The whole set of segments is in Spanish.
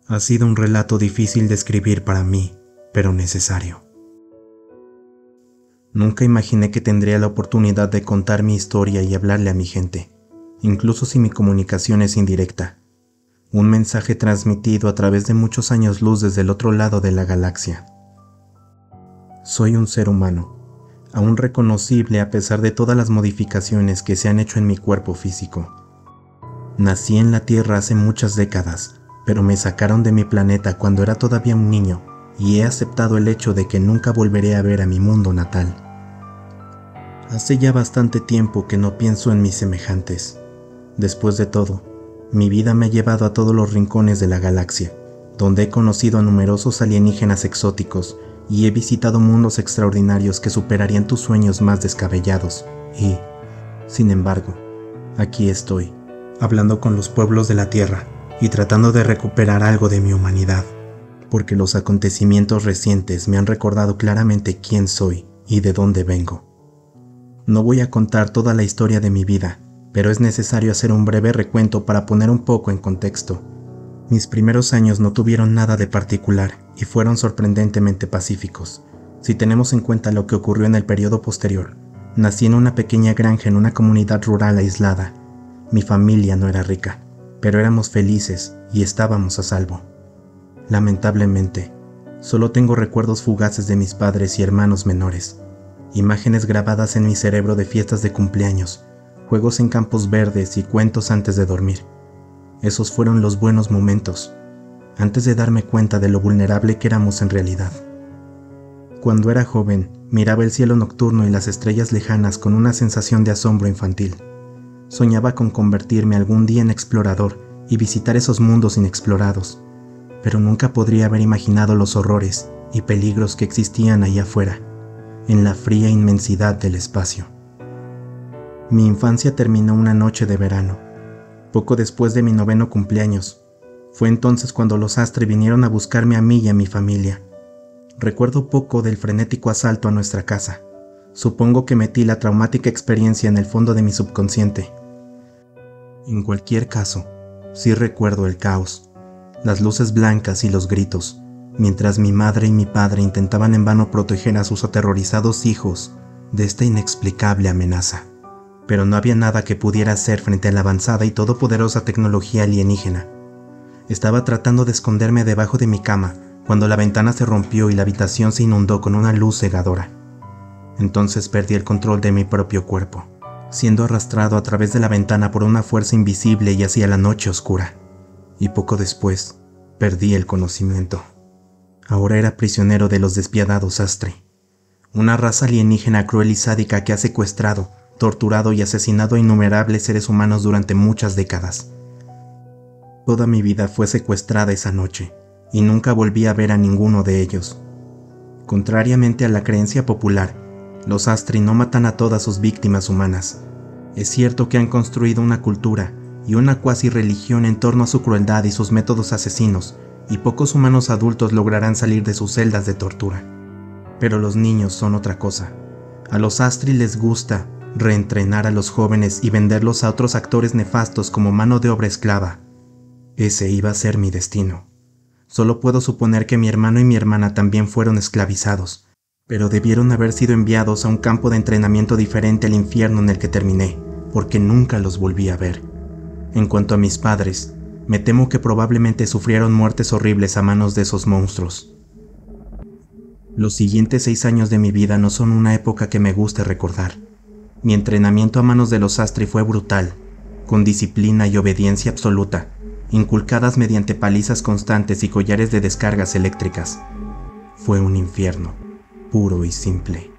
Ha sido un relato difícil de escribir para mí, pero necesario. Nunca imaginé que tendría la oportunidad de contar mi historia y hablarle a mi gente, incluso si mi comunicación es indirecta. Un mensaje transmitido a través de muchos años luz desde el otro lado de la galaxia. Soy un ser humano, aún reconocible a pesar de todas las modificaciones que se han hecho en mi cuerpo físico. Nací en la Tierra hace muchas décadas, pero me sacaron de mi planeta cuando era todavía un niño y he aceptado el hecho de que nunca volveré a ver a mi mundo natal. Hace ya bastante tiempo que no pienso en mis semejantes. Después de todo, mi vida me ha llevado a todos los rincones de la galaxia, donde he conocido a numerosos alienígenas exóticos y he visitado mundos extraordinarios que superarían tus sueños más descabellados. Y, sin embargo, aquí estoy, hablando con los pueblos de la Tierra y tratando de recuperar algo de mi humanidad, porque los acontecimientos recientes me han recordado claramente quién soy y de dónde vengo. No voy a contar toda la historia de mi vida, pero es necesario hacer un breve recuento para poner un poco en contexto. Mis primeros años no tuvieron nada de particular y fueron sorprendentemente pacíficos, si tenemos en cuenta lo que ocurrió en el periodo posterior. Nací en una pequeña granja en una comunidad rural aislada. Mi familia no era rica, pero éramos felices y estábamos a salvo. Lamentablemente, solo tengo recuerdos fugaces de mis padres y hermanos menores, imágenes grabadas en mi cerebro de fiestas de cumpleaños, juegos en campos verdes y cuentos antes de dormir. Esos fueron los buenos momentos, antes de darme cuenta de lo vulnerable que éramos en realidad. Cuando era joven, miraba el cielo nocturno y las estrellas lejanas con una sensación de asombro infantil. Soñaba con convertirme algún día en explorador y visitar esos mundos inexplorados, pero nunca podría haber imaginado los horrores y peligros que existían allá afuera, en la fría inmensidad del espacio. Mi infancia terminó una noche de verano, poco después de mi 9º cumpleaños. Fue entonces cuando los Astri vinieron a buscarme a mí y a mi familia. Recuerdo poco del frenético asalto a nuestra casa. Supongo que metí la traumática experiencia en el fondo de mi subconsciente. En cualquier caso, sí recuerdo el caos, las luces blancas y los gritos, mientras mi madre y mi padre intentaban en vano proteger a sus aterrorizados hijos de esta inexplicable amenaza. Pero no había nada que pudiera hacer frente a la avanzada y todopoderosa tecnología alienígena. Estaba tratando de esconderme debajo de mi cama cuando la ventana se rompió y la habitación se inundó con una luz cegadora. Entonces perdí el control de mi propio cuerpo, siendo arrastrado a través de la ventana por una fuerza invisible y hacia la noche oscura. Y poco después, perdí el conocimiento. Ahora era prisionero de los despiadados Astri, una raza alienígena cruel y sádica que ha secuestrado, torturado y asesinado a innumerables seres humanos durante muchas décadas. Toda mi vida fue secuestrada esa noche, y nunca volví a ver a ninguno de ellos. Contrariamente a la creencia popular, los Astri no matan a todas sus víctimas humanas. Es cierto que han construido una cultura y una cuasi religión en torno a su crueldad y sus métodos asesinos, y pocos humanos adultos lograrán salir de sus celdas de tortura. Pero los niños son otra cosa. A los Astri les gusta reentrenar a los jóvenes y venderlos a otros actores nefastos como mano de obra esclava. Ese iba a ser mi destino. Solo puedo suponer que mi hermano y mi hermana también fueron esclavizados, pero debieron haber sido enviados a un campo de entrenamiento diferente al infierno en el que terminé, porque nunca los volví a ver. En cuanto a mis padres, me temo que probablemente sufrieron muertes horribles a manos de esos monstruos. Los siguientes 6 años de mi vida no son una época que me guste recordar. Mi entrenamiento a manos de los Astri fue brutal, con disciplina y obediencia absoluta, inculcadas mediante palizas constantes y collares de descargas eléctricas. Fue un infierno, puro y simple.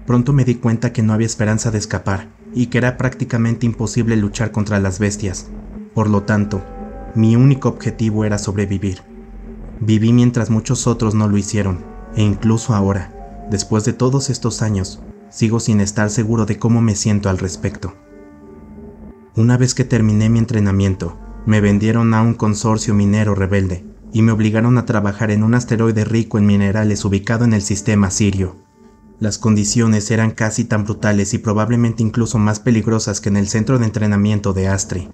Pronto me di cuenta que no había esperanza de escapar y que era prácticamente imposible luchar contra las bestias. Por lo tanto, mi único objetivo era sobrevivir. Viví mientras muchos otros no lo hicieron, e incluso ahora, después de todos estos años, sigo sin estar seguro de cómo me siento al respecto. Una vez que terminé mi entrenamiento, me vendieron a un consorcio minero rebelde y me obligaron a trabajar en un asteroide rico en minerales ubicado en el sistema Sirio. Las condiciones eran casi tan brutales y probablemente incluso más peligrosas que en el centro de entrenamiento de Astri,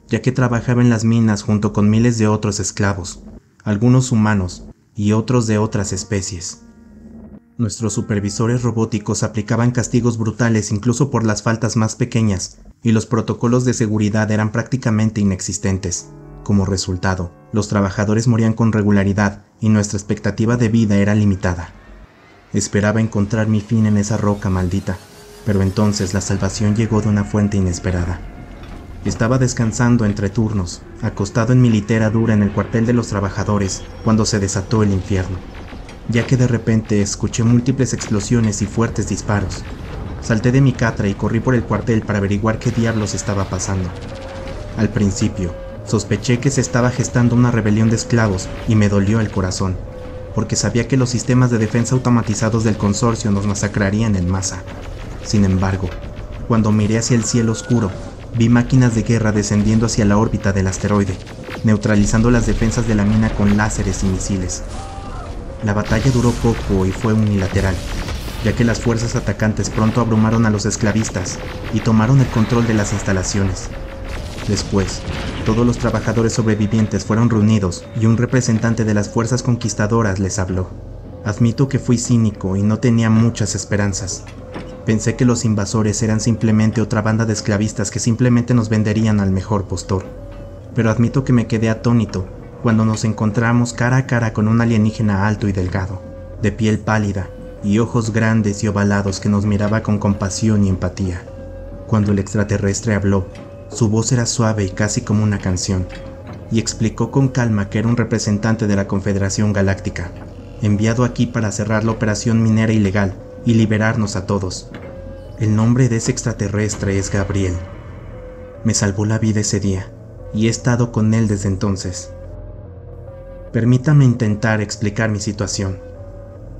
ya que trabajaba en las minas junto con miles de otros esclavos, algunos humanos y otros de otras especies. Nuestros supervisores robóticos aplicaban castigos brutales incluso por las faltas más pequeñas, y los protocolos de seguridad eran prácticamente inexistentes. Como resultado, los trabajadores morían con regularidad y nuestra expectativa de vida era limitada. Esperaba encontrar mi fin en esa roca maldita, pero entonces la salvación llegó de una fuente inesperada. Estaba descansando entre turnos, acostado en mi litera dura en el cuartel de los trabajadores, cuando se desató el infierno, ya que de repente escuché múltiples explosiones y fuertes disparos. Salté de mi catra y corrí por el cuartel para averiguar qué diablos estaba pasando. Al principio, sospeché que se estaba gestando una rebelión de esclavos y me dolió el corazón, porque sabía que los sistemas de defensa automatizados del consorcio nos masacrarían en masa. Sin embargo, cuando miré hacia el cielo oscuro, vi máquinas de guerra descendiendo hacia la órbita del asteroide, neutralizando las defensas de la mina con láseres y misiles. La batalla duró poco y fue unilateral, ya que las fuerzas atacantes pronto abrumaron a los esclavistas y tomaron el control de las instalaciones. Después, todos los trabajadores sobrevivientes fueron reunidos y un representante de las fuerzas conquistadoras les habló. Admito que fui cínico y no tenía muchas esperanzas. Pensé que los invasores eran simplemente otra banda de esclavistas que simplemente nos venderían al mejor postor. Pero admito que me quedé atónito cuando nos encontramos cara a cara con un alienígena alto y delgado, de piel pálida y ojos grandes y ovalados que nos miraba con compasión y empatía. Cuando el extraterrestre habló, su voz era suave y casi como una canción, y explicó con calma que era un representante de la Confederación Galáctica, enviado aquí para cerrar la operación minera ilegal y liberarnos a todos. El nombre de ese extraterrestre es Gabriel. Me salvó la vida ese día, y he estado con él desde entonces. Permítame intentar explicar mi situación.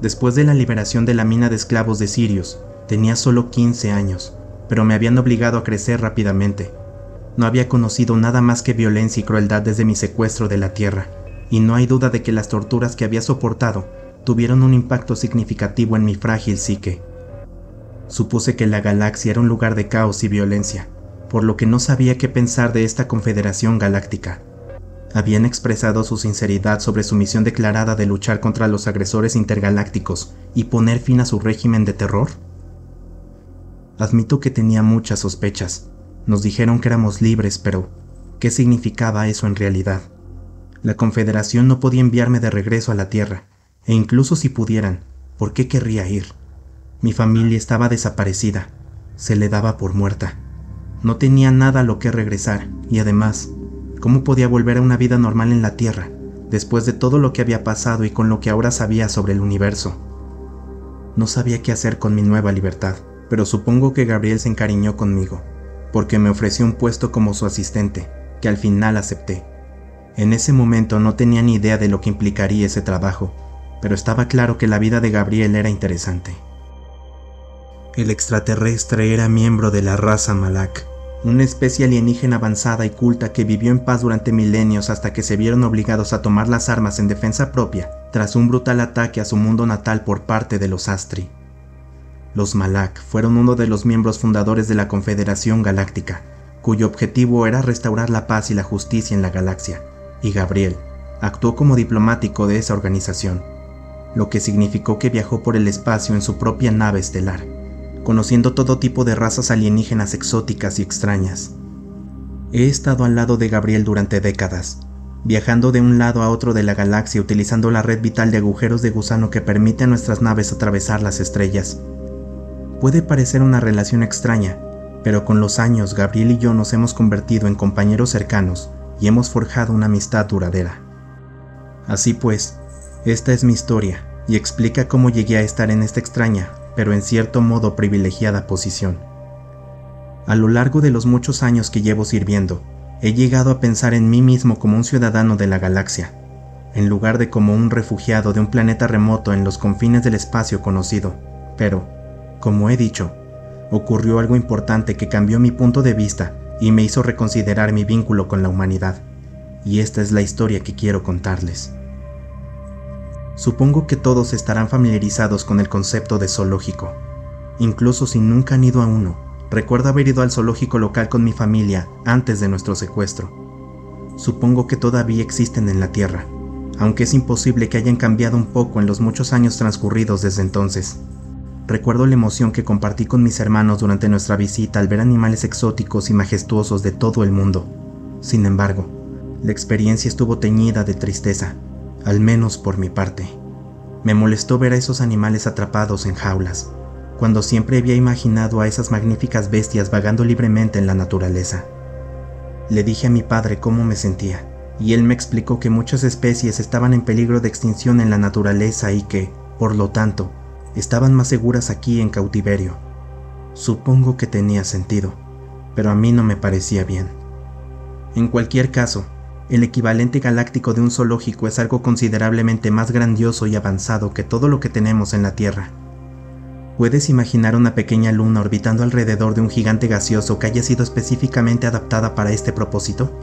Después de la liberación de la mina de esclavos de Sirius, tenía solo 15 años, pero me habían obligado a crecer rápidamente. No había conocido nada más que violencia y crueldad desde mi secuestro de la Tierra, y no hay duda de que las torturas que había soportado tuvieron un impacto significativo en mi frágil psique. Supuse que la galaxia era un lugar de caos y violencia, por lo que no sabía qué pensar de esta Confederación Galáctica. ¿Habían expresado su sinceridad sobre su misión declarada de luchar contra los agresores intergalácticos y poner fin a su régimen de terror? Admito que tenía muchas sospechas. Nos dijeron que éramos libres, pero ¿qué significaba eso en realidad? La Confederación no podía enviarme de regreso a la Tierra, e incluso si pudieran, ¿por qué querría ir? Mi familia estaba desaparecida, se le daba por muerta. No tenía nada a lo que regresar, y además, ¿cómo podía volver a una vida normal en la Tierra, después de todo lo que había pasado y con lo que ahora sabía sobre el universo? No sabía qué hacer con mi nueva libertad, pero supongo que Gabriel se encariñó conmigo, porque me ofreció un puesto como su asistente, que al final acepté. En ese momento no tenía ni idea de lo que implicaría ese trabajo, pero estaba claro que la vida de Gabriel era interesante. El extraterrestre era miembro de la raza Malak, una especie alienígena avanzada y culta que vivió en paz durante milenios hasta que se vieron obligados a tomar las armas en defensa propia tras un brutal ataque a su mundo natal por parte de los Astri. Los Malak fueron uno de los miembros fundadores de la Confederación Galáctica, cuyo objetivo era restaurar la paz y la justicia en la galaxia, y Gabriel actuó como diplomático de esa organización, lo que significó que viajó por el espacio en su propia nave estelar, conociendo todo tipo de razas alienígenas exóticas y extrañas. He estado al lado de Gabriel durante décadas, viajando de un lado a otro de la galaxia utilizando la red vital de agujeros de gusano que permite a nuestras naves atravesar las estrellas. Puede parecer una relación extraña, pero con los años Gabriel y yo nos hemos convertido en compañeros cercanos y hemos forjado una amistad duradera. Así pues, esta es mi historia y explica cómo llegué a estar en esta extraña, pero en cierto modo privilegiada posición. A lo largo de los muchos años que llevo sirviendo, he llegado a pensar en mí mismo como un ciudadano de la galaxia, en lugar de como un refugiado de un planeta remoto en los confines del espacio conocido, pero, como he dicho, ocurrió algo importante que cambió mi punto de vista y me hizo reconsiderar mi vínculo con la humanidad, y esta es la historia que quiero contarles. Supongo que todos estarán familiarizados con el concepto de zoológico. Incluso si nunca han ido a uno, recuerdo haber ido al zoológico local con mi familia antes de nuestro secuestro. Supongo que todavía existen en la Tierra, aunque es imposible que hayan cambiado un poco en los muchos años transcurridos desde entonces. Recuerdo la emoción que compartí con mis hermanos durante nuestra visita al ver animales exóticos y majestuosos de todo el mundo. Sin embargo, la experiencia estuvo teñida de tristeza, al menos por mi parte. Me molestó ver a esos animales atrapados en jaulas, cuando siempre había imaginado a esas magníficas bestias vagando libremente en la naturaleza. Le dije a mi padre cómo me sentía, y él me explicó que muchas especies estaban en peligro de extinción en la naturaleza y que, por lo tanto, estaban más seguras aquí en cautiverio. Supongo que tenía sentido, pero a mí no me parecía bien. En cualquier caso, el equivalente galáctico de un zoológico es algo considerablemente más grandioso y avanzado que todo lo que tenemos en la Tierra. ¿Puedes imaginar una pequeña luna orbitando alrededor de un gigante gaseoso que haya sido específicamente adaptada para este propósito?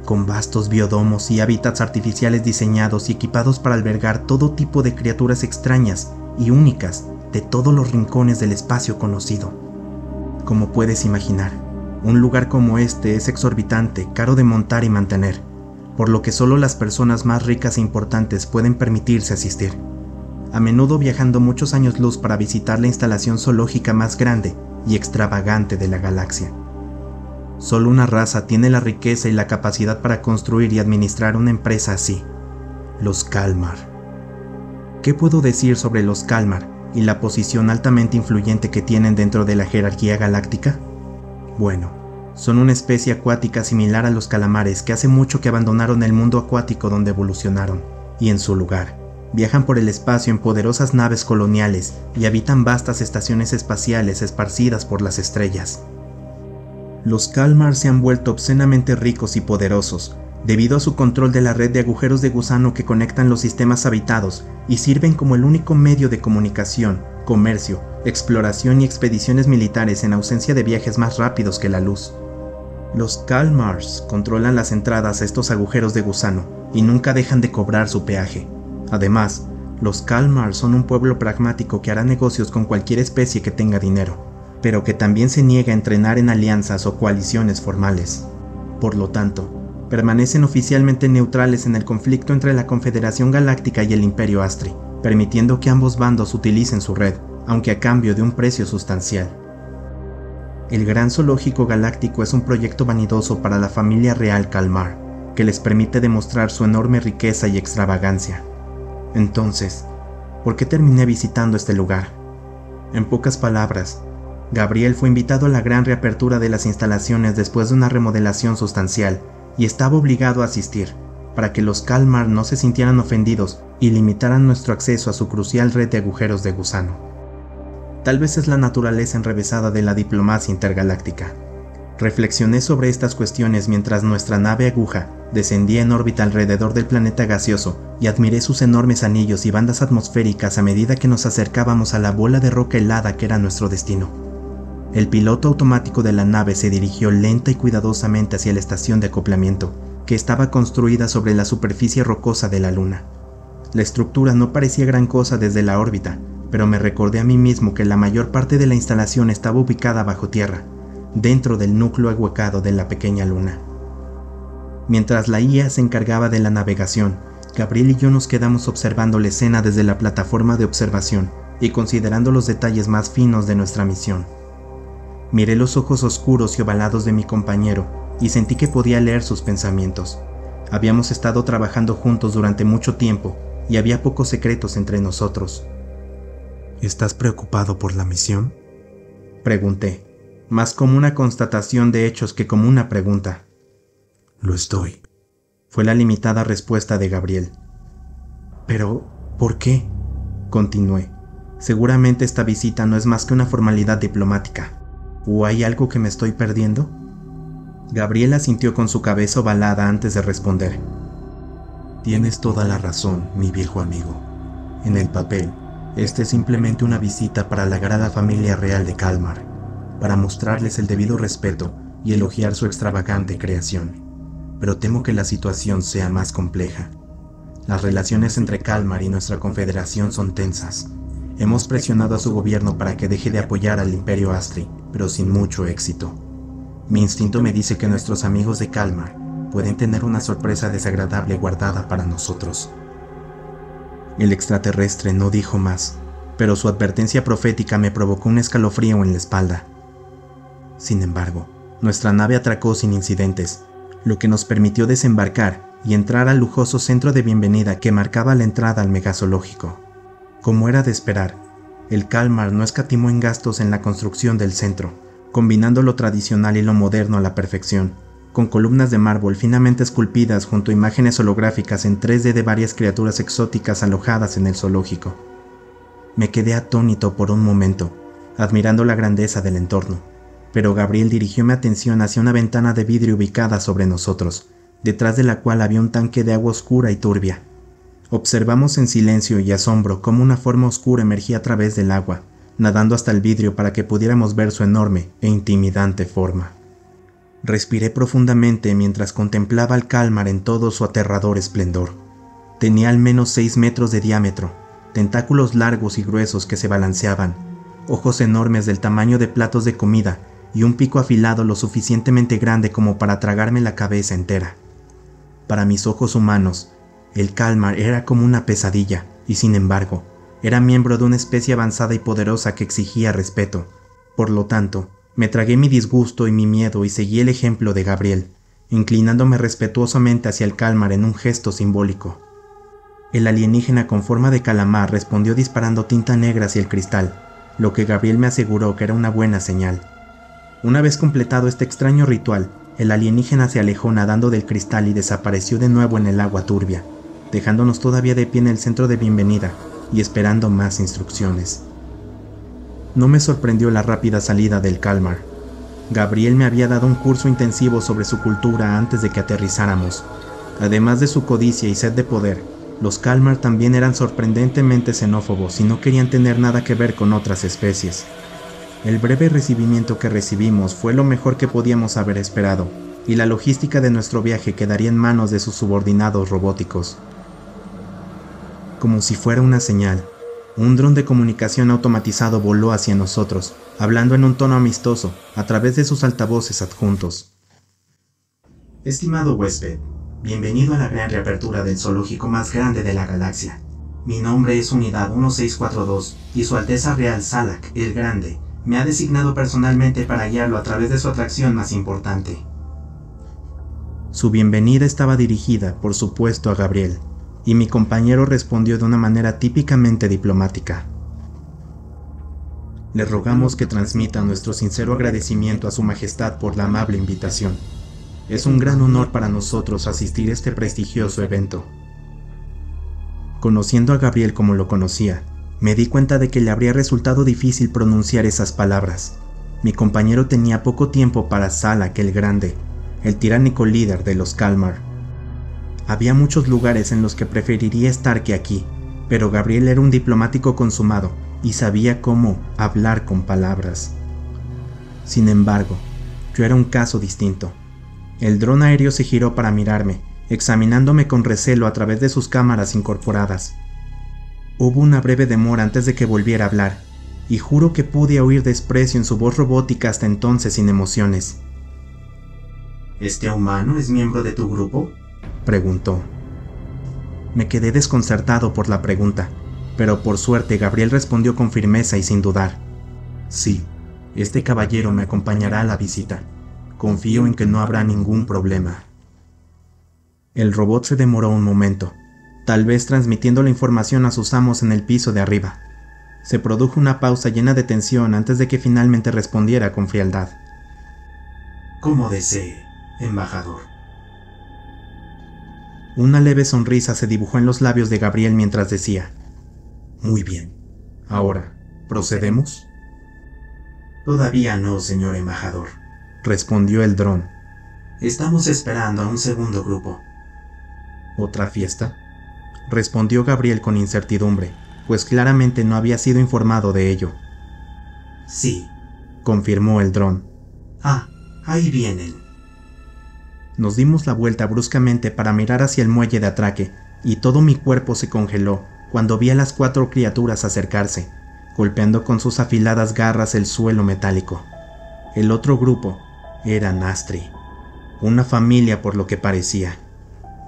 Con vastos biodomos y hábitats artificiales diseñados y equipados para albergar todo tipo de criaturas extrañas y únicas de todos los rincones del espacio conocido. Como puedes imaginar, un lugar como este es exorbitante, caro de montar y mantener, por lo que solo las personas más ricas e importantes pueden permitirse asistir, a menudo viajando muchos años luz para visitar la instalación zoológica más grande y extravagante de la galaxia. Solo una raza tiene la riqueza y la capacidad para construir y administrar una empresa así: los Kalmar. ¿Qué puedo decir sobre los Kalmar y la posición altamente influyente que tienen dentro de la jerarquía galáctica? Bueno, son una especie acuática similar a los calamares que hace mucho que abandonaron el mundo acuático donde evolucionaron, y en su lugar, viajan por el espacio en poderosas naves coloniales y habitan vastas estaciones espaciales esparcidas por las estrellas. Los Kalmar se han vuelto obscenamente ricos y poderosos, debido a su control de la red de agujeros de gusano que conectan los sistemas habitados y sirven como el único medio de comunicación, comercio, exploración y expediciones militares en ausencia de viajes más rápidos que la luz. Los Kalmars controlan las entradas a estos agujeros de gusano y nunca dejan de cobrar su peaje. Además, los Kalmar son un pueblo pragmático que hará negocios con cualquier especie que tenga dinero, pero que también se niega a entrenar en alianzas o coaliciones formales. Por lo tanto, permanecen oficialmente neutrales en el conflicto entre la Confederación Galáctica y el Imperio Astri, permitiendo que ambos bandos utilicen su red, aunque a cambio de un precio sustancial. El Gran Zoológico Galáctico es un proyecto vanidoso para la familia real Kalmar, que les permite demostrar su enorme riqueza y extravagancia. Entonces, ¿por qué terminé visitando este lugar? En pocas palabras, Gabriel fue invitado a la gran reapertura de las instalaciones después de una remodelación sustancial y estaba obligado a asistir, para que los Kalmar no se sintieran ofendidos y limitaran nuestro acceso a su crucial red de agujeros de gusano. Tal vez es la naturaleza enrevesada de la diplomacia intergaláctica. Reflexioné sobre estas cuestiones mientras nuestra nave aguja descendía en órbita alrededor del planeta gaseoso y admiré sus enormes anillos y bandas atmosféricas a medida que nos acercábamos a la bola de roca helada que era nuestro destino. El piloto automático de la nave se dirigió lenta y cuidadosamente hacia la estación de acoplamiento, que estaba construida sobre la superficie rocosa de la Luna. La estructura no parecía gran cosa desde la órbita, pero me recordé a mí mismo que la mayor parte de la instalación estaba ubicada bajo tierra, dentro del núcleo ahuecado de la pequeña luna. Mientras la IA se encargaba de la navegación, Gabriel y yo nos quedamos observando la escena desde la plataforma de observación y considerando los detalles más finos de nuestra misión. Miré los ojos oscuros y ovalados de mi compañero y sentí que podía leer sus pensamientos. Habíamos estado trabajando juntos durante mucho tiempo y había pocos secretos entre nosotros. ¿Estás preocupado por la misión?, pregunté, más como una constatación de hechos que como una pregunta. Lo estoy, fue la limitada respuesta de Gabriel. ¿Pero por qué?, continué. Seguramente esta visita no es más que una formalidad diplomática. ¿O hay algo que me estoy perdiendo? Gabriel asintió con su cabeza ovalada antes de responder. Tienes toda la razón, mi viejo amigo. En el papel, esta es simplemente una visita para la grata familia real de Kalmar, para mostrarles el debido respeto y elogiar su extravagante creación. Pero temo que la situación sea más compleja. Las relaciones entre Kalmar y nuestra confederación son tensas. Hemos presionado a su gobierno para que deje de apoyar al Imperio Astri, pero sin mucho éxito. Mi instinto me dice que nuestros amigos de Kalmar pueden tener una sorpresa desagradable guardada para nosotros. El extraterrestre no dijo más, pero su advertencia profética me provocó un escalofrío en la espalda. Sin embargo, nuestra nave atracó sin incidentes, lo que nos permitió desembarcar y entrar al lujoso centro de bienvenida que marcaba la entrada al megazoológico. Como era de esperar, el Kalmar no escatimó en gastos en la construcción del centro, combinando lo tradicional y lo moderno a la perfección, con columnas de mármol finamente esculpidas junto a imágenes holográficas en 3D de varias criaturas exóticas alojadas en el zoológico. Me quedé atónito por un momento, admirando la grandeza del entorno, pero Gabriel dirigió mi atención hacia una ventana de vidrio ubicada sobre nosotros, detrás de la cual había un tanque de agua oscura y turbia. Observamos en silencio y asombro cómo una forma oscura emergía a través del agua, nadando hasta el vidrio para que pudiéramos ver su enorme e intimidante forma. Respiré profundamente mientras contemplaba al Kalmar en todo su aterrador esplendor. Tenía al menos 6 metros de diámetro, tentáculos largos y gruesos que se balanceaban, ojos enormes del tamaño de platos de comida y un pico afilado lo suficientemente grande como para tragarme la cabeza entera. Para mis ojos humanos, el Kalmar era como una pesadilla, y sin embargo, era miembro de una especie avanzada y poderosa que exigía respeto. Por lo tanto, me tragué mi disgusto y mi miedo y seguí el ejemplo de Gabriel, inclinándome respetuosamente hacia el Kalmar en un gesto simbólico. El alienígena con forma de calamar respondió disparando tinta negra hacia el cristal, lo que Gabriel me aseguró que era una buena señal. Una vez completado este extraño ritual, el alienígena se alejó nadando del cristal y desapareció de nuevo en el agua turbia, dejándonos todavía de pie en el centro de bienvenida y esperando más instrucciones. No me sorprendió la rápida salida del Kalmar. Gabriel me había dado un curso intensivo sobre su cultura antes de que aterrizáramos. Además de su codicia y sed de poder, los Kalmar también eran sorprendentemente xenófobos y no querían tener nada que ver con otras especies. El breve recibimiento que recibimos fue lo mejor que podíamos haber esperado, y la logística de nuestro viaje quedaría en manos de sus subordinados robóticos. Como si fuera una señal, un dron de comunicación automatizado voló hacia nosotros, hablando en un tono amistoso, a través de sus altavoces adjuntos. Estimado huésped, bienvenido a la gran reapertura del zoológico más grande de la galaxia. Mi nombre es Unidad 1642 y Su Alteza Real Salak, el Grande, me ha designado personalmente para guiarlo a través de su atracción más importante. Su bienvenida estaba dirigida, por supuesto, a Gabriel, y mi compañero respondió de una manera típicamente diplomática. Le rogamos que transmita nuestro sincero agradecimiento a Su Majestad por la amable invitación. Es un gran honor para nosotros asistir a este prestigioso evento. Conociendo a Gabriel como lo conocía, me di cuenta de que le habría resultado difícil pronunciar esas palabras. Mi compañero tenía poco tiempo para Salak el Grande, el tiránico líder de los Kalmar. Había muchos lugares en los que preferiría estar que aquí, pero Gabriel era un diplomático consumado y sabía cómo hablar con palabras. Sin embargo, yo era un caso distinto. El dron aéreo se giró para mirarme, examinándome con recelo a través de sus cámaras incorporadas. Hubo una breve demora antes de que volviera a hablar, y juro que pude oír desprecio en su voz robótica hasta entonces sin emociones. ¿Este humano es miembro de tu grupo?, preguntó. Me quedé desconcertado por la pregunta, pero por suerte Gabriel respondió con firmeza y sin dudar. Sí, este caballero me acompañará a la visita. Confío en que no habrá ningún problema. El robot se demoró un momento, tal vez transmitiendo la información a sus amos en el piso de arriba. Se produjo una pausa llena de tensión antes de que finalmente respondiera con frialdad. Como desee, embajador. Una leve sonrisa se dibujó en los labios de Gabriel mientras decía: Muy bien. Ahora, ¿procedemos? Todavía no, señor embajador, respondió el dron. Estamos esperando a un segundo grupo. ¿Otra fiesta?, respondió Gabriel con incertidumbre, pues claramente no había sido informado de ello. Sí, confirmó el dron. Ah, ahí vienen. Nos dimos la vuelta bruscamente para mirar hacia el muelle de atraque, y todo mi cuerpo se congeló cuando vi a las 4 criaturas acercarse, golpeando con sus afiladas garras el suelo metálico. El otro grupo era Nastri, una familia por lo que parecía.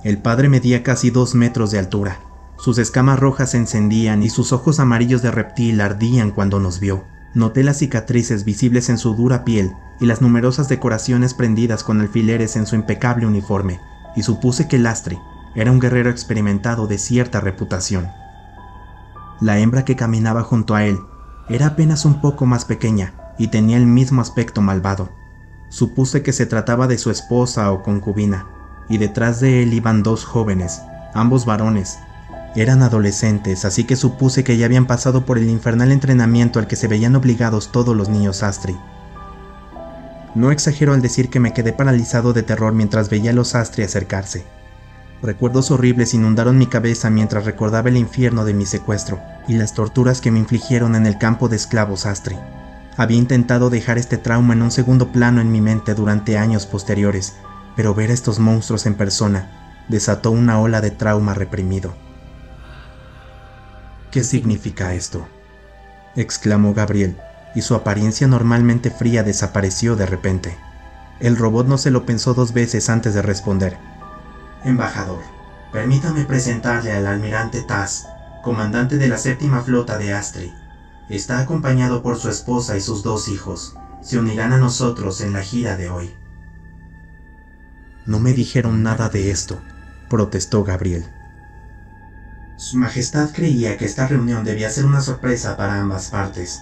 El padre medía casi 2 metros de altura, Sus escamas rojas se encendían y sus ojos amarillos de reptil ardían cuando nos vio. Noté las cicatrices visibles en su dura piel y las numerosas decoraciones prendidas con alfileres en su impecable uniforme, y supuse que el Astri era un guerrero experimentado de cierta reputación. La hembra que caminaba junto a él era apenas un poco más pequeña y tenía el mismo aspecto malvado. Supuse que se trataba de su esposa o concubina, y detrás de él iban dos jóvenes, ambos varones. Eran adolescentes, así que supuse que ya habían pasado por el infernal entrenamiento al que se veían obligados todos los niños Astri. No exagero al decir que me quedé paralizado de terror mientras veía a los Astri acercarse. Recuerdos horribles inundaron mi cabeza mientras recordaba el infierno de mi secuestro y las torturas que me infligieron en el campo de esclavos Astri. Había intentado dejar este trauma en un segundo plano en mi mente durante años posteriores, pero ver a estos monstruos en persona desató una ola de trauma reprimido. ¿Qué significa esto?, exclamó Gabriel, y su apariencia normalmente fría desapareció de repente. El robot no se lo pensó dos veces antes de responder. Embajador, permítame presentarle al almirante Taz, comandante de la 7ª flota de Astri. Está acompañado por su esposa y sus 2 hijos. Se unirán a nosotros en la gira de hoy. No me dijeron nada de esto, protestó Gabriel. Su Majestad creía que esta reunión debía ser una sorpresa para ambas partes.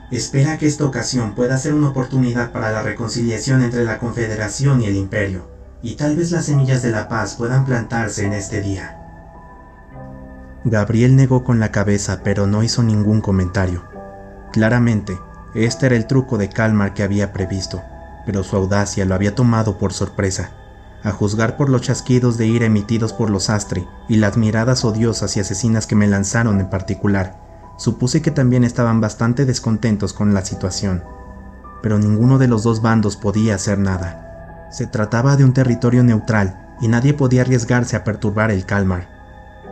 Espera que esta ocasión pueda ser una oportunidad para la reconciliación entre la Confederación y el Imperio, y tal vez las semillas de la paz puedan plantarse en este día. Gabriel negó con la cabeza, pero no hizo ningún comentario. Claramente, este era el truco de Kalmar que había previsto, pero su audacia lo había tomado por sorpresa. A juzgar por los chasquidos de ira emitidos por los Astri y las miradas odiosas y asesinas que me lanzaron en particular, supuse que también estaban bastante descontentos con la situación. Pero ninguno de los dos bandos podía hacer nada. Se trataba de un territorio neutral y nadie podía arriesgarse a perturbar el Kalmar.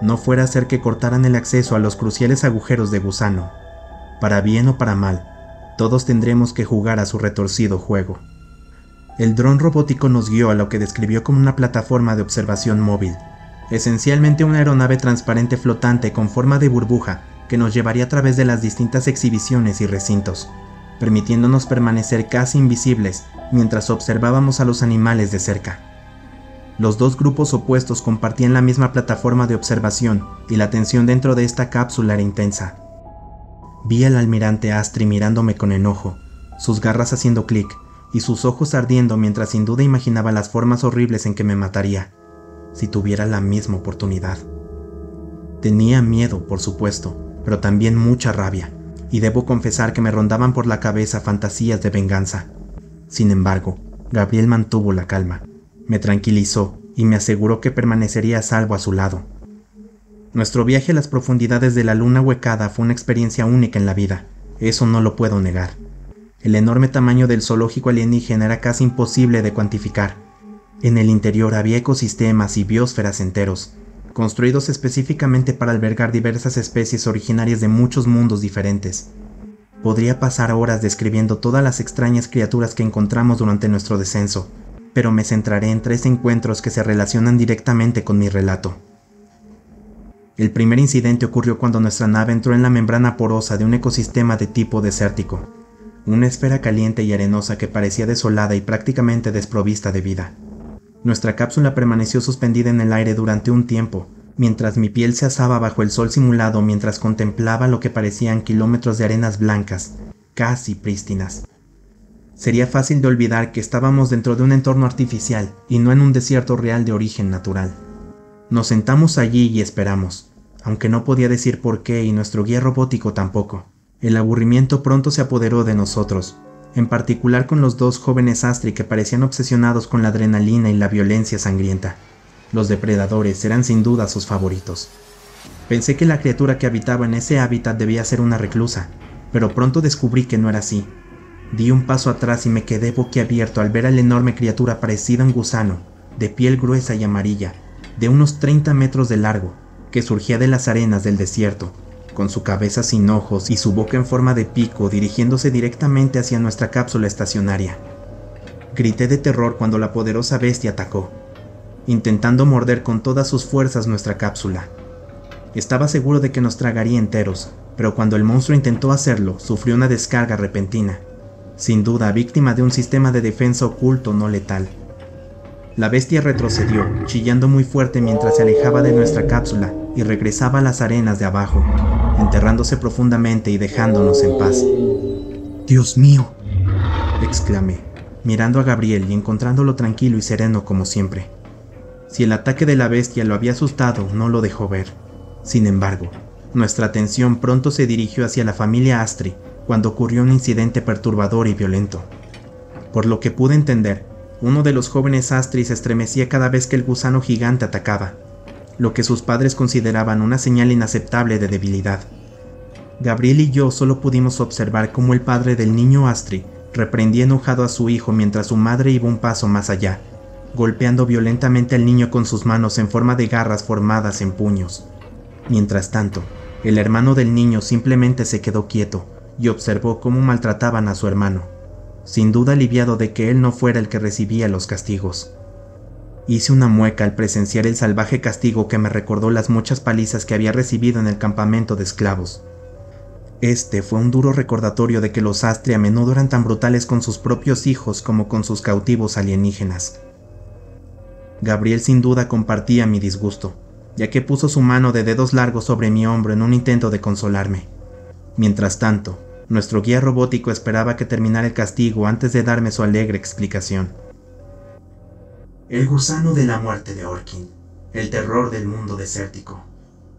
No fuera a ser que cortaran el acceso a los cruciales agujeros de gusano. Para bien o para mal, todos tendremos que jugar a su retorcido juego. El dron robótico nos guió a lo que describió como una plataforma de observación móvil, esencialmente una aeronave transparente flotante con forma de burbuja que nos llevaría a través de las distintas exhibiciones y recintos, permitiéndonos permanecer casi invisibles mientras observábamos a los animales de cerca. Los dos grupos opuestos compartían la misma plataforma de observación y la tensión dentro de esta cápsula era intensa. Vi al almirante Astri mirándome con enojo, sus garras haciendo clic y sus ojos ardiendo mientras sin duda imaginaba las formas horribles en que me mataría, si tuviera la misma oportunidad. Tenía miedo, por supuesto, pero también mucha rabia, y debo confesar que me rondaban por la cabeza fantasías de venganza. Sin embargo, Gabriel mantuvo la calma, me tranquilizó y me aseguró que permanecería a salvo a su lado. Nuestro viaje a las profundidades de la luna huecada fue una experiencia única en la vida, eso no lo puedo negar. El enorme tamaño del zoológico alienígena era casi imposible de cuantificar. En el interior había ecosistemas y biosferas enteros, construidos específicamente para albergar diversas especies originarias de muchos mundos diferentes. Podría pasar horas describiendo todas las extrañas criaturas que encontramos durante nuestro descenso, pero me centraré en 3 encuentros que se relacionan directamente con mi relato. El primer incidente ocurrió cuando nuestra nave entró en la membrana porosa de un ecosistema de tipo desértico, una esfera caliente y arenosa que parecía desolada y prácticamente desprovista de vida. Nuestra cápsula permaneció suspendida en el aire durante un tiempo, mientras mi piel se asaba bajo el sol simulado mientras contemplaba lo que parecían kilómetros de arenas blancas, casi prístinas. Sería fácil de olvidar que estábamos dentro de un entorno artificial y no en un desierto real de origen natural. Nos sentamos allí y esperamos, aunque no podía decir por qué y nuestro guía robótico tampoco. El aburrimiento pronto se apoderó de nosotros, en particular con los 2 jóvenes Astri que parecían obsesionados con la adrenalina y la violencia sangrienta. Los depredadores eran sin duda sus favoritos. Pensé que la criatura que habitaba en ese hábitat debía ser una reclusa, pero pronto descubrí que no era así. Di un paso atrás y me quedé boquiabierto al ver a la enorme criatura parecida a un gusano, de piel gruesa y amarilla, de unos 30 metros de largo, que surgía de las arenas del desierto, con su cabeza sin ojos y su boca en forma de pico dirigiéndose directamente hacia nuestra cápsula estacionaria. Grité de terror cuando la poderosa bestia atacó, intentando morder con todas sus fuerzas nuestra cápsula. Estaba seguro de que nos tragaría enteros, pero cuando el monstruo intentó hacerlo, sufrió una descarga repentina. Sin duda, víctima de un sistema de defensa oculto no letal. La bestia retrocedió, chillando muy fuerte mientras se alejaba de nuestra cápsula y regresaba a las arenas de abajo, enterrándose profundamente y dejándonos en paz. «¡Dios mío!», exclamé, mirando a Gabriel y encontrándolo tranquilo y sereno como siempre. Si el ataque de la bestia lo había asustado, no lo dejó ver. Sin embargo, nuestra atención pronto se dirigió hacia la familia Astri cuando ocurrió un incidente perturbador y violento. Por lo que pude entender, uno de los jóvenes Astri se estremecía cada vez que el gusano gigante atacaba, lo que sus padres consideraban una señal inaceptable de debilidad. Gabriel y yo solo pudimos observar cómo el padre del niño Astri reprendía enojado a su hijo mientras su madre iba un paso más allá, golpeando violentamente al niño con sus manos en forma de garras formadas en puños. Mientras tanto, el hermano del niño simplemente se quedó quieto y observó cómo maltrataban a su hermano, sin duda aliviado de que él no fuera el que recibía los castigos. Hice una mueca al presenciar el salvaje castigo que me recordó las muchas palizas que había recibido en el campamento de esclavos. Este fue un duro recordatorio de que los Astri a menudo eran tan brutales con sus propios hijos como con sus cautivos alienígenas. Gabriel sin duda compartía mi disgusto, ya que puso su mano de dedos largos sobre mi hombro en un intento de consolarme. Mientras tanto, nuestro guía robótico esperaba que terminara el castigo antes de darme su alegre explicación. El gusano de la muerte de Orkin, el terror del mundo desértico.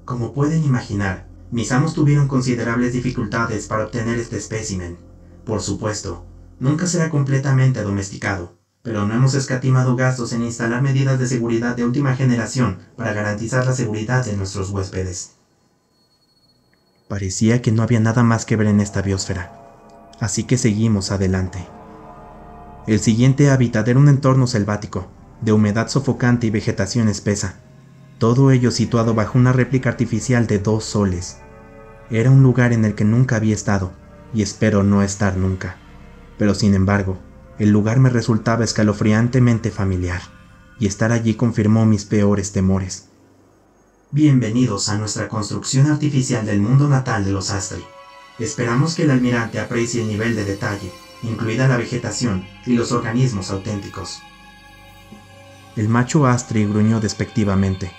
Como pueden imaginar, mis amos tuvieron considerables dificultades para obtener este espécimen. Por supuesto, nunca será completamente domesticado, pero no hemos escatimado gastos en instalar medidas de seguridad de última generación para garantizar la seguridad de nuestros huéspedes. Parecía que no había nada más que ver en esta biosfera, así que seguimos adelante. El siguiente hábitat era un entorno selvático, de humedad sofocante y vegetación espesa, todo ello situado bajo una réplica artificial de 2 soles. Era un lugar en el que nunca había estado, y espero no estar nunca, pero sin embargo, el lugar me resultaba escalofriantemente familiar, y estar allí confirmó mis peores temores. Bienvenidos a nuestra construcción artificial del mundo natal de los Astri. Esperamos que el almirante aprecie el nivel de detalle, incluida la vegetación y los organismos auténticos. El macho Astri gruñó despectivamente,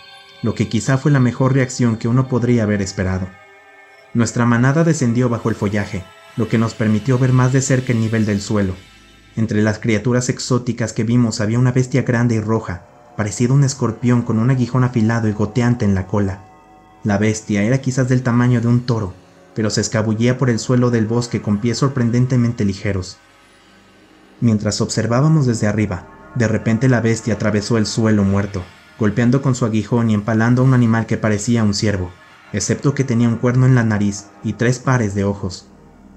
lo que quizá fue la mejor reacción que uno podría haber esperado. Nuestra manada descendió bajo el follaje, lo que nos permitió ver más de cerca el nivel del suelo. Entre las criaturas exóticas que vimos había una bestia grande y roja, parecida a un escorpión con un aguijón afilado y goteante en la cola. La bestia era quizás del tamaño de un toro, pero se escabullía por el suelo del bosque con pies sorprendentemente ligeros. Mientras observábamos desde arriba, de repente la bestia atravesó el suelo muerto, golpeando con su aguijón y empalando a un animal que parecía un ciervo, excepto que tenía un cuerno en la nariz y 3 pares de ojos.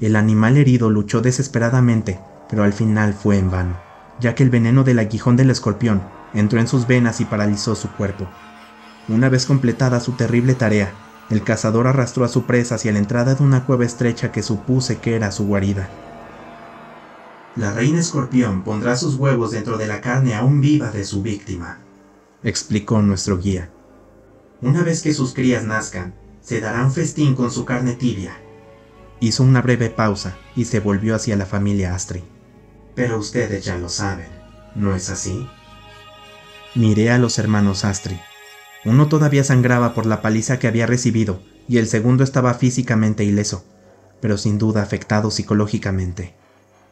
El animal herido luchó desesperadamente, pero al final fue en vano, ya que el veneno del aguijón del escorpión entró en sus venas y paralizó su cuerpo. Una vez completada su terrible tarea, el cazador arrastró a su presa hacia la entrada de una cueva estrecha que supuse que era su guarida. La reina escorpión pondrá sus huevos dentro de la carne aún viva de su víctima, explicó nuestro guía. Una vez que sus crías nazcan, se dará un festín con su carne tibia. Hizo una breve pausa y se volvió hacia la familia Astri. Pero ustedes ya lo saben, ¿no es así? Miré a los hermanos Astri. Uno todavía sangraba por la paliza que había recibido y el segundo estaba físicamente ileso, pero sin duda afectado psicológicamente.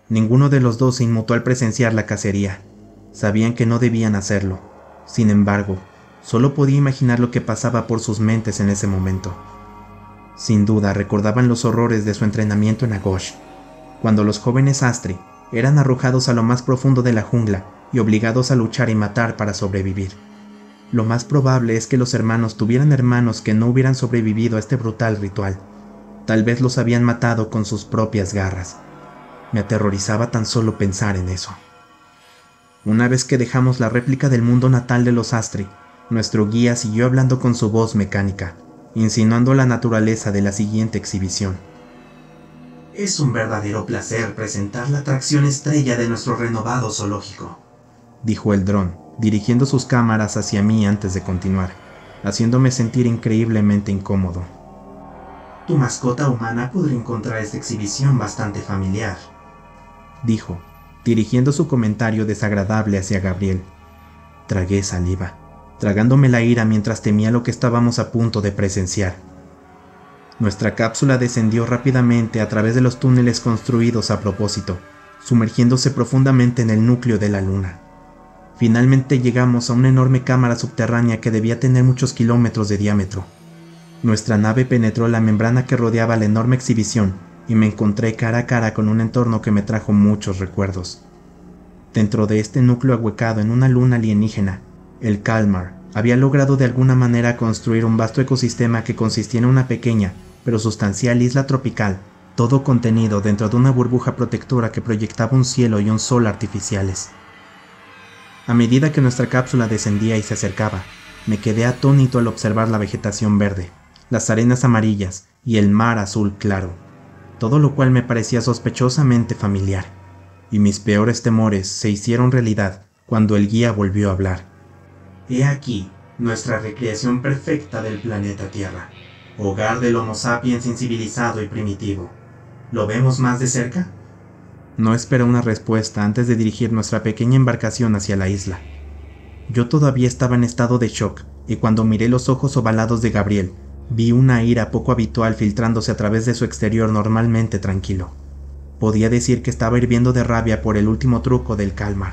Ninguno de los dos se inmutó al presenciar la cacería. Sabían que no debían hacerlo. Sin embargo, solo podía imaginar lo que pasaba por sus mentes en ese momento. Sin duda recordaban los horrores de su entrenamiento en Agosh, cuando los jóvenes Astri eran arrojados a lo más profundo de la jungla y obligados a luchar y matar para sobrevivir. Lo más probable es que los hermanos tuvieran hermanos que no hubieran sobrevivido a este brutal ritual. Tal vez los habían matado con sus propias garras. Me aterrorizaba tan solo pensar en eso. Una vez que dejamos la réplica del mundo natal de los Astri, nuestro guía siguió hablando con su voz mecánica, insinuando la naturaleza de la siguiente exhibición. Es un verdadero placer presentar la atracción estrella de nuestro renovado zoológico, dijo el dron, dirigiendo sus cámaras hacia mí antes de continuar. haciéndome sentir increíblemente incómodo. Tu mascota humana podría encontrar esta exhibición bastante familiar, dijo, dirigiendo su comentario desagradable hacia Gabriel. Tragué saliva, tragándome la ira mientras temía lo que estábamos a punto de presenciar. Nuestra cápsula descendió rápidamente a través de los túneles construidos a propósito, sumergiéndose profundamente en el núcleo de la luna. Finalmente llegamos a una enorme cámara subterránea que debía tener muchos kilómetros de diámetro. Nuestra nave penetró la membrana que rodeaba la enorme exhibición y me encontré cara a cara con un entorno que me trajo muchos recuerdos. Dentro de este núcleo ahuecado en una luna alienígena, el Kalmar había logrado de alguna manera construir un vasto ecosistema que consistía en una pequeña, pero sustancial isla tropical, todo contenido dentro de una burbuja protectora que proyectaba un cielo y un sol artificiales. A medida que nuestra cápsula descendía y se acercaba, me quedé atónito al observar la vegetación verde, las arenas amarillas y el mar azul claro, todo lo cual me parecía sospechosamente familiar, y mis peores temores se hicieron realidad cuando el guía volvió a hablar. He aquí nuestra recreación perfecta del planeta Tierra, hogar del Homo sapiens incivilizado y primitivo. ¿Lo vemos más de cerca? No esperé una respuesta antes de dirigir nuestra pequeña embarcación hacia la isla. Yo todavía estaba en estado de shock, y cuando miré los ojos ovalados de Gabriel, vi una ira poco habitual filtrándose a través de su exterior normalmente tranquilo. Podía decir que estaba hirviendo de rabia por el último truco del Kalmar.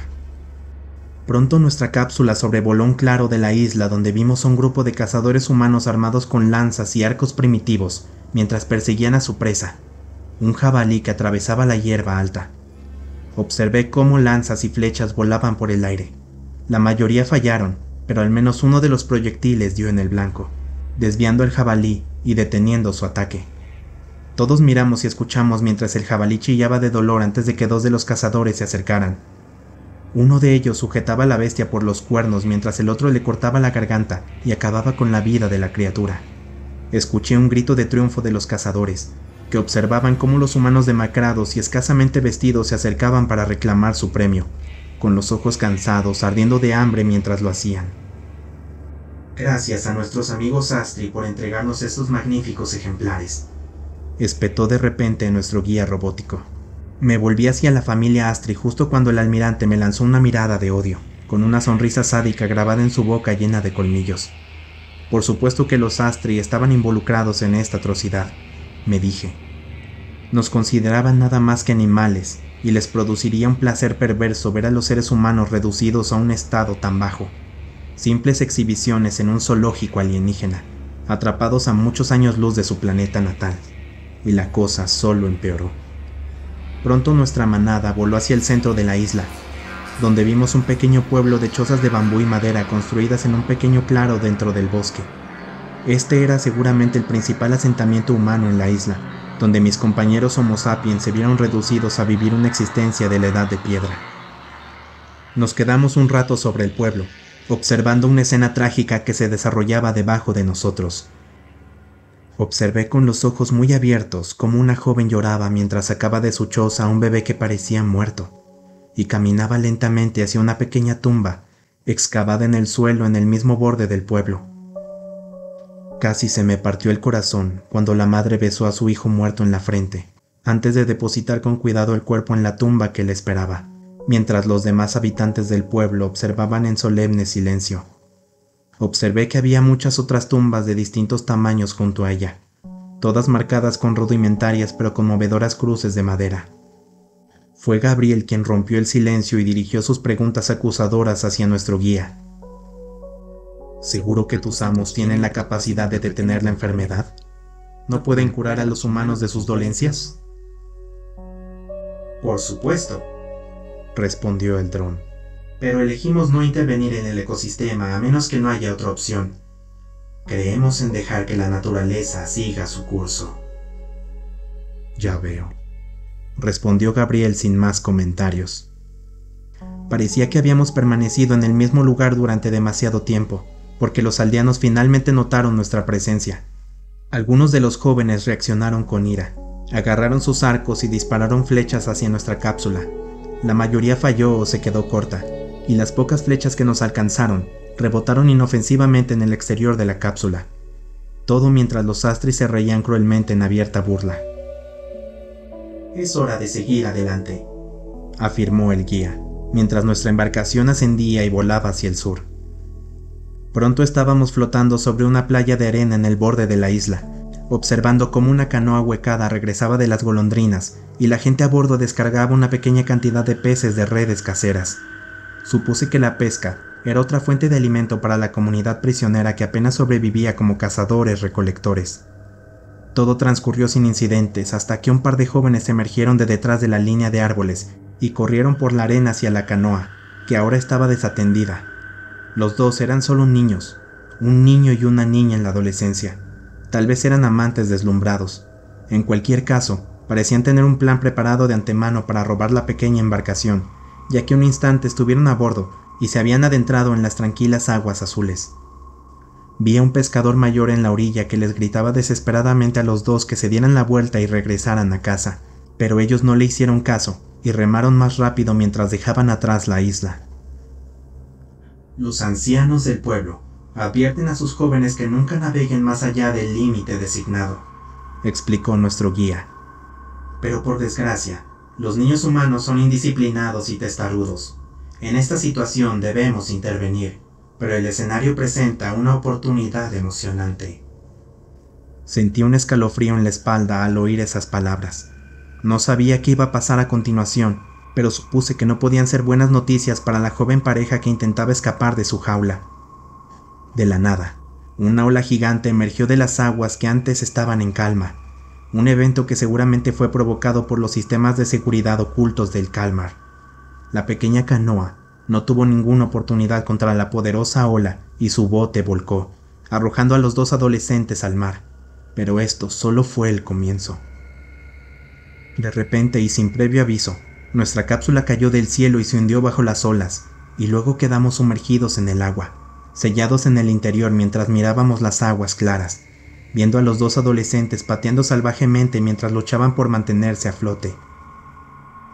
Pronto nuestra cápsula sobrevoló un claro de la isla donde vimos a un grupo de cazadores humanos armados con lanzas y arcos primitivos mientras perseguían a su presa, un jabalí que atravesaba la hierba alta. Observé cómo lanzas y flechas volaban por el aire. La mayoría fallaron, pero al menos uno de los proyectiles dio en el blanco, desviando el jabalí y deteniendo su ataque. Todos miramos y escuchamos mientras el jabalí chillaba de dolor antes de que dos de los cazadores se acercaran. Uno de ellos sujetaba a la bestia por los cuernos mientras el otro le cortaba la garganta y acababa con la vida de la criatura. Escuché un grito de triunfo de los cazadores, que observaban cómo los humanos demacrados y escasamente vestidos se acercaban para reclamar su premio, con los ojos cansados, ardiendo de hambre mientras lo hacían. Gracias a nuestros amigos Astri por entregarnos estos magníficos ejemplares, espetó de repente nuestro guía robótico. Me volví hacia la familia Astri justo cuando el almirante me lanzó una mirada de odio, con una sonrisa sádica grabada en su boca llena de colmillos. Por supuesto que los Astri estaban involucrados en esta atrocidad, me dije. Nos consideraban nada más que animales, y les produciría un placer perverso ver a los seres humanos reducidos a un estado tan bajo. Simples exhibiciones en un zoológico alienígena, atrapados a muchos años luz de su planeta natal, y la cosa solo empeoró. Pronto nuestra manada voló hacia el centro de la isla, donde vimos un pequeño pueblo de chozas de bambú y madera construidas en un pequeño claro dentro del bosque. Este era seguramente el principal asentamiento humano en la isla, donde mis compañeros Homo sapiens se vieron reducidos a vivir una existencia de la edad de piedra. Nos quedamos un rato sobre el pueblo, observando una escena trágica que se desarrollaba debajo de nosotros. Observé con los ojos muy abiertos cómo una joven lloraba mientras sacaba de su choza a un bebé que parecía muerto, y caminaba lentamente hacia una pequeña tumba, excavada en el suelo en el mismo borde del pueblo. Casi se me partió el corazón cuando la madre besó a su hijo muerto en la frente, antes de depositar con cuidado el cuerpo en la tumba que le esperaba, mientras los demás habitantes del pueblo observaban en solemne silencio. Observé que había muchas otras tumbas de distintos tamaños junto a ella, todas marcadas con rudimentarias pero conmovedoras cruces de madera. Fue Gabriel quien rompió el silencio y dirigió sus preguntas acusadoras hacia nuestro guía. ¿Seguro que tus amos tienen la capacidad de detener la enfermedad? ¿No pueden curar a los humanos de sus dolencias? Por supuesto, respondió el dron. Pero elegimos no intervenir en el ecosistema a menos que no haya otra opción. Creemos en dejar que la naturaleza siga su curso. Ya veo, respondió Gabriel sin más comentarios. Parecía que habíamos permanecido en el mismo lugar durante demasiado tiempo, porque los aldeanos finalmente notaron nuestra presencia. Algunos de los jóvenes reaccionaron con ira, agarraron sus arcos y dispararon flechas hacia nuestra cápsula. La mayoría falló o se quedó corta, y las pocas flechas que nos alcanzaron rebotaron inofensivamente en el exterior de la cápsula. Todo mientras los Astri se reían cruelmente en abierta burla. Es hora de seguir adelante, afirmó el guía, mientras nuestra embarcación ascendía y volaba hacia el sur. Pronto estábamos flotando sobre una playa de arena en el borde de la isla, observando cómo una canoa huecada regresaba de las golondrinas y la gente a bordo descargaba una pequeña cantidad de peces de redes caseras. Supuse que la pesca era otra fuente de alimento para la comunidad prisionera que apenas sobrevivía como cazadores-recolectores. Todo transcurrió sin incidentes hasta que un par de jóvenes emergieron de detrás de la línea de árboles y corrieron por la arena hacia la canoa, que ahora estaba desatendida. Los dos eran solo niños, un niño y una niña en la adolescencia. Tal vez eran amantes deslumbrados. En cualquier caso, parecían tener un plan preparado de antemano para robar la pequeña embarcación, ya que un instante estuvieron a bordo y se habían adentrado en las tranquilas aguas azules. Vi a un pescador mayor en la orilla que les gritaba desesperadamente a los dos que se dieran la vuelta y regresaran a casa, pero ellos no le hicieron caso y remaron más rápido mientras dejaban atrás la isla. Los ancianos del pueblo advierten a sus jóvenes que nunca naveguen más allá del límite designado, explicó nuestro guía. Pero por desgracia, los niños humanos son indisciplinados y testarudos. En esta situación debemos intervenir, pero el escenario presenta una oportunidad emocionante. Sentí un escalofrío en la espalda al oír esas palabras. No sabía qué iba a pasar a continuación, pero supuse que no podían ser buenas noticias para la joven pareja que intentaba escapar de su jaula. De la nada, una ola gigante emergió de las aguas que antes estaban en calma, un evento que seguramente fue provocado por los sistemas de seguridad ocultos del Kalmar. La pequeña canoa no tuvo ninguna oportunidad contra la poderosa ola y su bote volcó, arrojando a los dos adolescentes al mar, pero esto solo fue el comienzo. De repente y sin previo aviso, nuestra cápsula cayó del cielo y se hundió bajo las olas, y luego quedamos sumergidos en el agua, sellados en el interior mientras mirábamos las aguas claras, viendo a los dos adolescentes pateando salvajemente mientras luchaban por mantenerse a flote.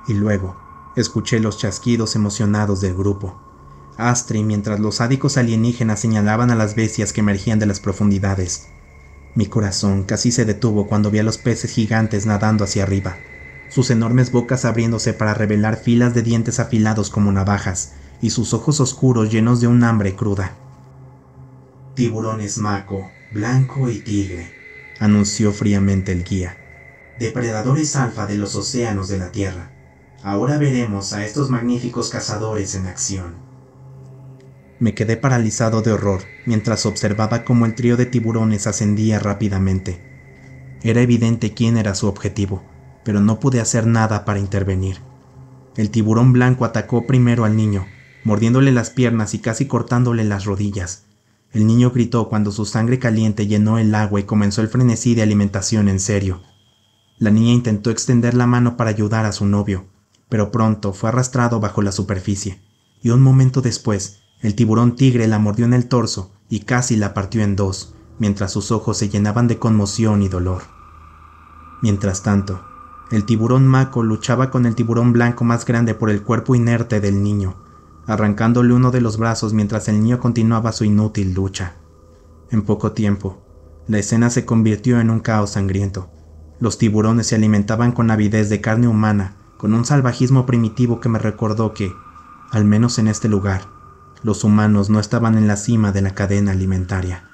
Y luego, escuché los chasquidos emocionados del grupo, Astri mientras los sádicos alienígenas señalaban a las bestias que emergían de las profundidades. Mi corazón casi se detuvo cuando vi a los peces gigantes nadando hacia arriba, sus enormes bocas abriéndose para revelar filas de dientes afilados como navajas, y sus ojos oscuros llenos de un hambre cruda. Tiburones maco, blanco y tigre, anunció fríamente el guía. Depredadores alfa de los océanos de la Tierra. Ahora veremos a estos magníficos cazadores en acción. Me quedé paralizado de horror mientras observaba cómo el trío de tiburones ascendía rápidamente. Era evidente quién era su objetivo, pero no pude hacer nada para intervenir. El tiburón blanco atacó primero al niño, mordiéndole las piernas y casi cortándole las rodillas. El niño gritó cuando su sangre caliente llenó el agua y comenzó el frenesí de alimentación en serio. La niña intentó extender la mano para ayudar a su novio, pero pronto fue arrastrado bajo la superficie, y un momento después, el tiburón tigre la mordió en el torso y casi la partió en dos, mientras sus ojos se llenaban de conmoción y dolor. Mientras tanto, el tiburón maco luchaba con el tiburón blanco más grande por el cuerpo inerte del niño, arrancándole uno de los brazos mientras el niño continuaba su inútil lucha. En poco tiempo, la escena se convirtió en un caos sangriento. Los tiburones se alimentaban con avidez de carne humana, con un salvajismo primitivo que me recordó que, al menos en este lugar, los humanos no estaban en la cima de la cadena alimentaria.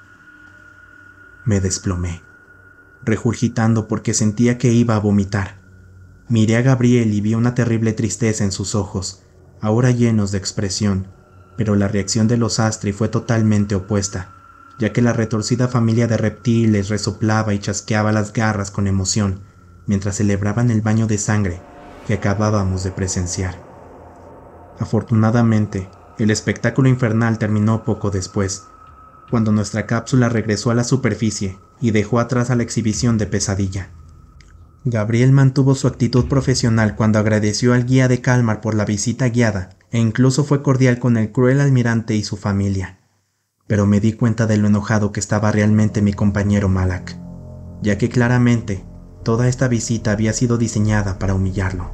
Me desplomé, regurgitando porque sentía que iba a vomitar. Miré a Gabriel y vi una terrible tristeza en sus ojos, ahora llenos de expresión, pero la reacción de los Astri fue totalmente opuesta, ya que la retorcida familia de reptiles resoplaba y chasqueaba las garras con emoción, mientras celebraban el baño de sangre que acabábamos de presenciar. Afortunadamente, el espectáculo infernal terminó poco después, cuando nuestra cápsula regresó a la superficie y dejó atrás a la exhibición de pesadilla. Gabriel mantuvo su actitud profesional cuando agradeció al guía de Kalmar por la visita guiada e incluso fue cordial con el cruel almirante y su familia. Pero me di cuenta de lo enojado que estaba realmente mi compañero Malak, ya que claramente toda esta visita había sido diseñada para humillarlo.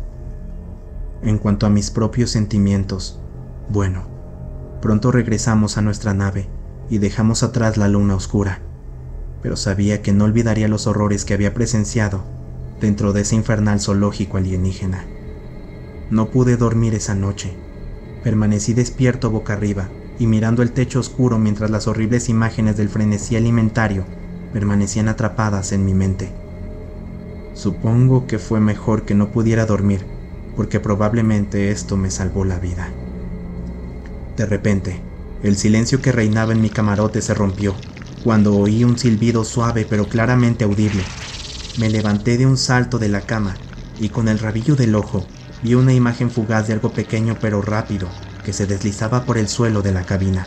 En cuanto a mis propios sentimientos, bueno, Pronto regresamos a nuestra nave y dejamos atrás la luna oscura, pero sabía que no olvidaría los horrores que había presenciado dentro de ese infernal zoológico alienígena. No pude dormir esa noche. Permanecí despierto boca arriba y mirando el techo oscuro mientras las horribles imágenes del frenesí alimentario permanecían atrapadas en mi mente. Supongo que fue mejor que no pudiera dormir, porque probablemente esto me salvó la vida. De repente, el silencio que reinaba en mi camarote se rompió, cuando oí un silbido suave pero claramente audible. Me levanté de un salto de la cama y con el rabillo del ojo vi una imagen fugaz de algo pequeño pero rápido que se deslizaba por el suelo de la cabina.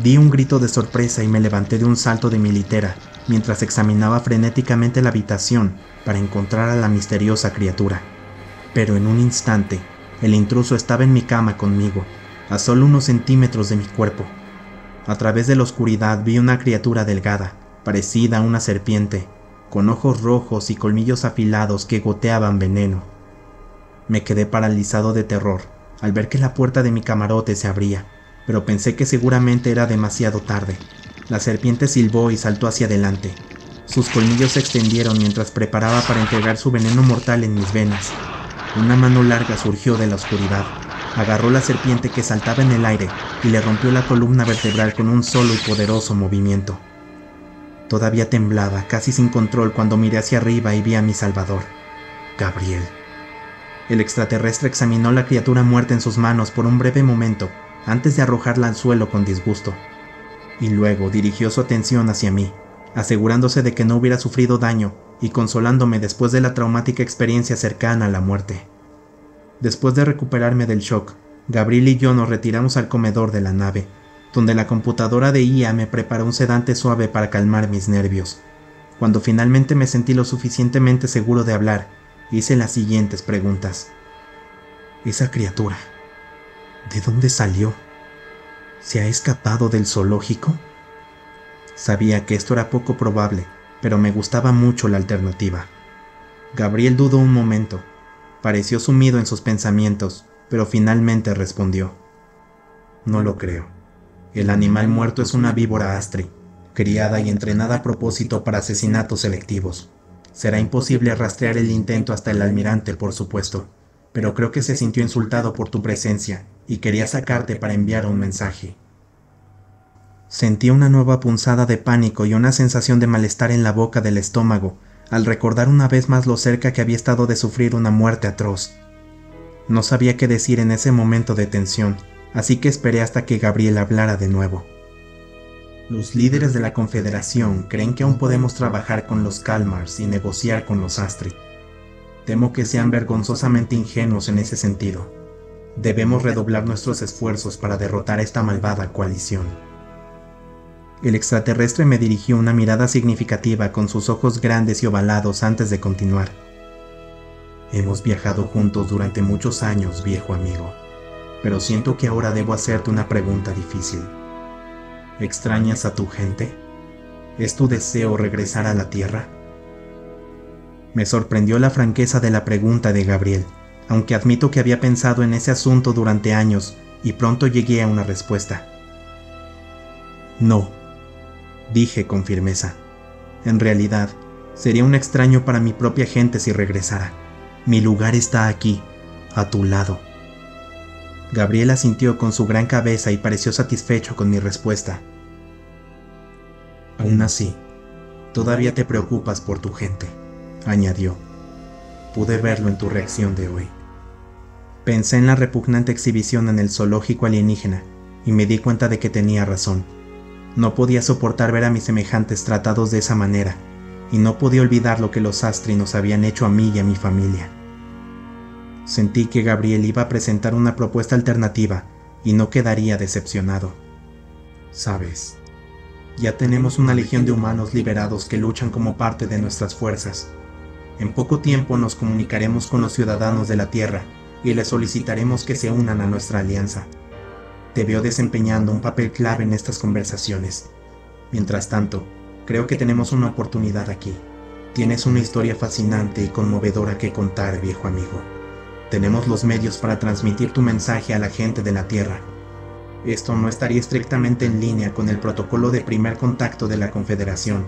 Di un grito de sorpresa y me levanté de un salto de mi litera mientras examinaba frenéticamente la habitación para encontrar a la misteriosa criatura. Pero en un instante, el intruso estaba en mi cama conmigo, a solo unos centímetros de mi cuerpo. A través de la oscuridad vi una criatura delgada, parecida a una serpiente, con ojos rojos y colmillos afilados que goteaban veneno. Me quedé paralizado de terror al ver que la puerta de mi camarote se abría, pero pensé que seguramente era demasiado tarde. La serpiente silbó y saltó hacia adelante. Sus colmillos se extendieron mientras preparaba para entregar su veneno mortal en mis venas. Una mano larga surgió de la oscuridad, agarró la serpiente que saltaba en el aire y le rompió la columna vertebral con un solo y poderoso movimiento. Todavía temblaba, casi sin control, cuando miré hacia arriba y vi a mi salvador, Gabriel. El extraterrestre examinó la criatura muerta en sus manos por un breve momento, antes de arrojarla al suelo con disgusto, y luego dirigió su atención hacia mí, asegurándose de que no hubiera sufrido daño y consolándome después de la traumática experiencia cercana a la muerte. Después de recuperarme del shock, Gabriel y yo nos retiramos al comedor de la nave, donde la computadora de IA me preparó un sedante suave para calmar mis nervios. Cuando finalmente me sentí lo suficientemente seguro de hablar, hice las siguientes preguntas. Esa criatura, ¿de dónde salió? ¿Se ha escapado del zoológico? Sabía que esto era poco probable, pero me gustaba mucho la alternativa. Gabriel dudó un momento. Pareció sumido en sus pensamientos, pero finalmente respondió. No lo creo. El animal muerto es una víbora astri, criada y entrenada a propósito para asesinatos selectivos. Será imposible rastrear el intento hasta el almirante, por supuesto, pero creo que se sintió insultado por tu presencia y quería sacarte para enviar un mensaje. Sentí una nueva punzada de pánico y una sensación de malestar en la boca del estómago al recordar una vez más lo cerca que había estado de sufrir una muerte atroz. No sabía qué decir en ese momento de tensión, así que esperé hasta que Gabriel hablara de nuevo. Los líderes de la Confederación creen que aún podemos trabajar con los Kalmars y negociar con los Astri. Temo que sean vergonzosamente ingenuos en ese sentido. Debemos redoblar nuestros esfuerzos para derrotar a esta malvada coalición. El extraterrestre me dirigió una mirada significativa con sus ojos grandes y ovalados antes de continuar. Hemos viajado juntos durante muchos años, viejo amigo, pero siento que ahora debo hacerte una pregunta difícil. ¿Extrañas a tu gente? ¿Es tu deseo regresar a la Tierra? Me sorprendió la franqueza de la pregunta de Gabriel, aunque admito que había pensado en ese asunto durante años y pronto llegué a una respuesta. No, dije con firmeza. En realidad, sería un extraño para mi propia gente si regresara. Mi lugar está aquí, a tu lado. Gabriel asintió con su gran cabeza y pareció satisfecho con mi respuesta. Aún así, todavía te preocupas por tu gente, añadió. Pude verlo en tu reacción de hoy. Pensé en la repugnante exhibición en el zoológico alienígena y me di cuenta de que tenía razón. No podía soportar ver a mis semejantes tratados de esa manera, y no podía olvidar lo que los Astri nos habían hecho a mí y a mi familia. Sentí que Gabriel iba a presentar una propuesta alternativa y no quedaría decepcionado. Sabes, ya tenemos una legión de humanos liberados que luchan como parte de nuestras fuerzas. En poco tiempo nos comunicaremos con los ciudadanos de la Tierra y les solicitaremos que se unan a nuestra alianza. Te veo desempeñando un papel clave en estas conversaciones. Mientras tanto, creo que tenemos una oportunidad aquí. Tienes una historia fascinante y conmovedora que contar, viejo amigo. Tenemos los medios para transmitir tu mensaje a la gente de la Tierra. Esto no estaría estrictamente en línea con el protocolo de primer contacto de la Confederación,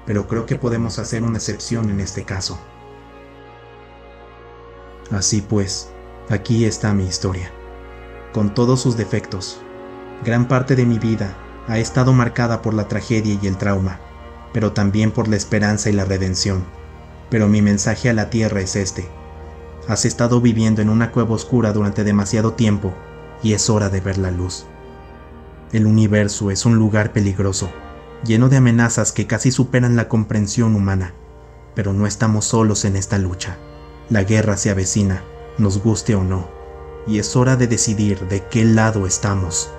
pero creo que podemos hacer una excepción en este caso. Así pues, aquí está mi historia. Con todos sus defectos, gran parte de mi vida ha estado marcada por la tragedia y el trauma, pero también por la esperanza y la redención. Pero mi mensaje a la Tierra es este: has estado viviendo en una cueva oscura durante demasiado tiempo y es hora de ver la luz. El universo es un lugar peligroso, lleno de amenazas que casi superan la comprensión humana, pero no estamos solos en esta lucha. La guerra se avecina, nos guste o no, y es hora de decidir de qué lado estamos.